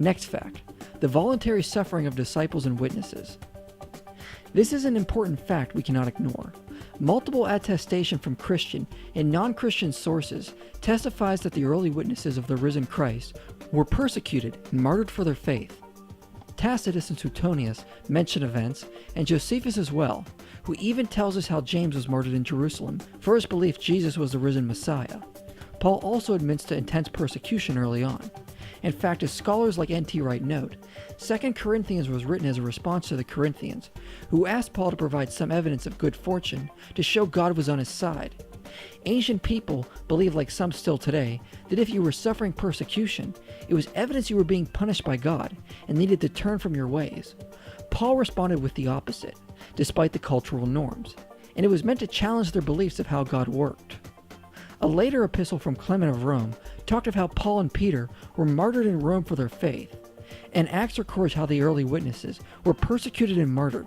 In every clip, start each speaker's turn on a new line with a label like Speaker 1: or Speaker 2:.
Speaker 1: Next fact, the voluntary suffering of disciples and witnesses. This is an important fact we cannot ignore. Multiple attestation from Christian and non-Christian sources testifies that the early witnesses of the risen Christ were persecuted and martyred for their faith. Tacitus and Suetonius mention events, and Josephus as well, who even tells us how James was martyred in Jerusalem for his belief Jesus was the risen Messiah. Paul also admits to intense persecution early on. In fact, as scholars like N.T. Wright note, 2 Corinthians was written as a response to the Corinthians, who asked Paul to provide some evidence of good fortune to show God was on his side. Ancient people believed, like some still today, that if you were suffering persecution, it was evidence you were being punished by God and needed to turn from your ways. Paul responded with the opposite, despite the cultural norms, and it was meant to challenge their beliefs of how God worked. A later epistle from Clement of Rome talked of how Paul and Peter were martyred in Rome for their faith, and Acts records how the early witnesses were persecuted and martyred.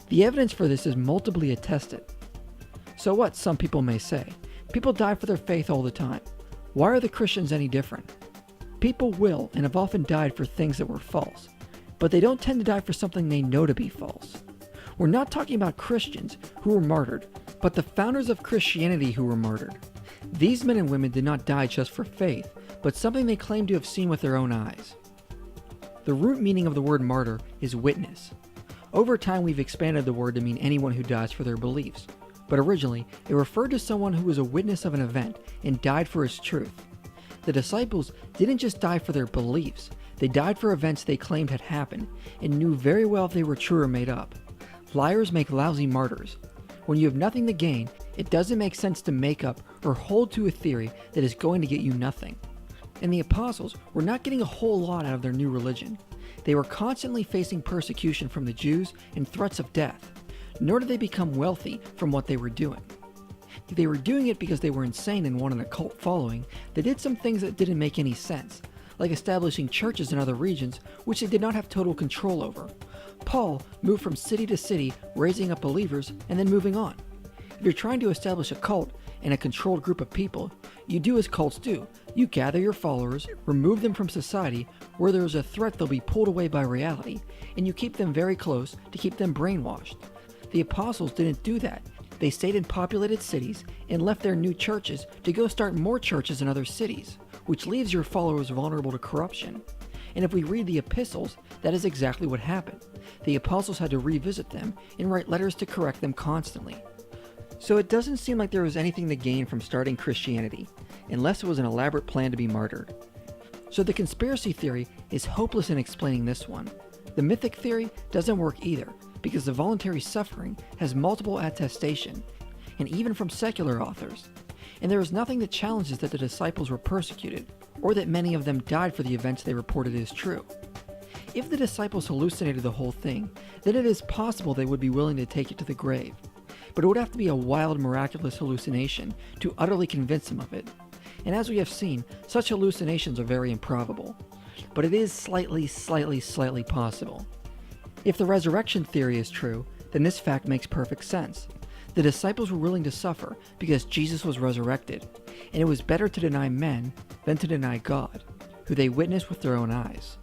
Speaker 1: The evidence for this is multiply attested. So what, some people may say? People die for their faith all the time. Why are the Christians any different? People will and have often died for things that were false, but they don't tend to die for something they know to be false. We're not talking about Christians who were martyred, but the founders of Christianity who were martyred. These men and women did not die just for faith, but something they claimed to have seen with their own eyes. The root meaning of the word martyr is witness. Over time, we've expanded the word to mean anyone who dies for their beliefs, but originally it referred to someone who was a witness of an event and died for its truth. The disciples didn't just die for their beliefs, they died for events they claimed had happened and knew very well if they were true or made up. Liars make lousy martyrs. When you have nothing to gain, it doesn't make sense to make up or hold to a theory that is going to get you nothing. And the apostles were not getting a whole lot out of their new religion. They were constantly facing persecution from the Jews and threats of death, nor did they become wealthy from what they were doing. If they were doing it because they were insane and wanted a cult following, they did some things that didn't make any sense, like establishing churches in other regions which they did not have total control over. Paul moved from city to city, raising up believers and then moving on. If you're trying to establish a cult and a controlled group of people, you do as cults do. You gather your followers, remove them from society where there is a threat they'll be pulled away by reality, and you keep them very close to keep them brainwashed. The apostles didn't do that. They stayed in populated cities and left their new churches to go start more churches in other cities, which leaves your followers vulnerable to corruption. And if we read the epistles, that is exactly what happened. The apostles had to revisit them and write letters to correct them constantly. So it doesn't seem like there was anything to gain from starting Christianity, unless it was an elaborate plan to be martyred. So the conspiracy theory is hopeless in explaining this one. The mythic theory doesn't work either, because the voluntary suffering has multiple attestation, and even from secular authors. And there is nothing that challenges that the disciples were persecuted, or that many of them died for the events they reported as true. If the disciples hallucinated the whole thing, then it is possible they would be willing to take it to the grave. But it would have to be a wild, miraculous hallucination to utterly convince them of it. And as we have seen, such hallucinations are very improbable. But it is slightly possible. If the resurrection theory is true, then this fact makes perfect sense. The disciples were willing to suffer because Jesus was resurrected, and it was better to deny men than to deny God, who they witnessed with their own eyes.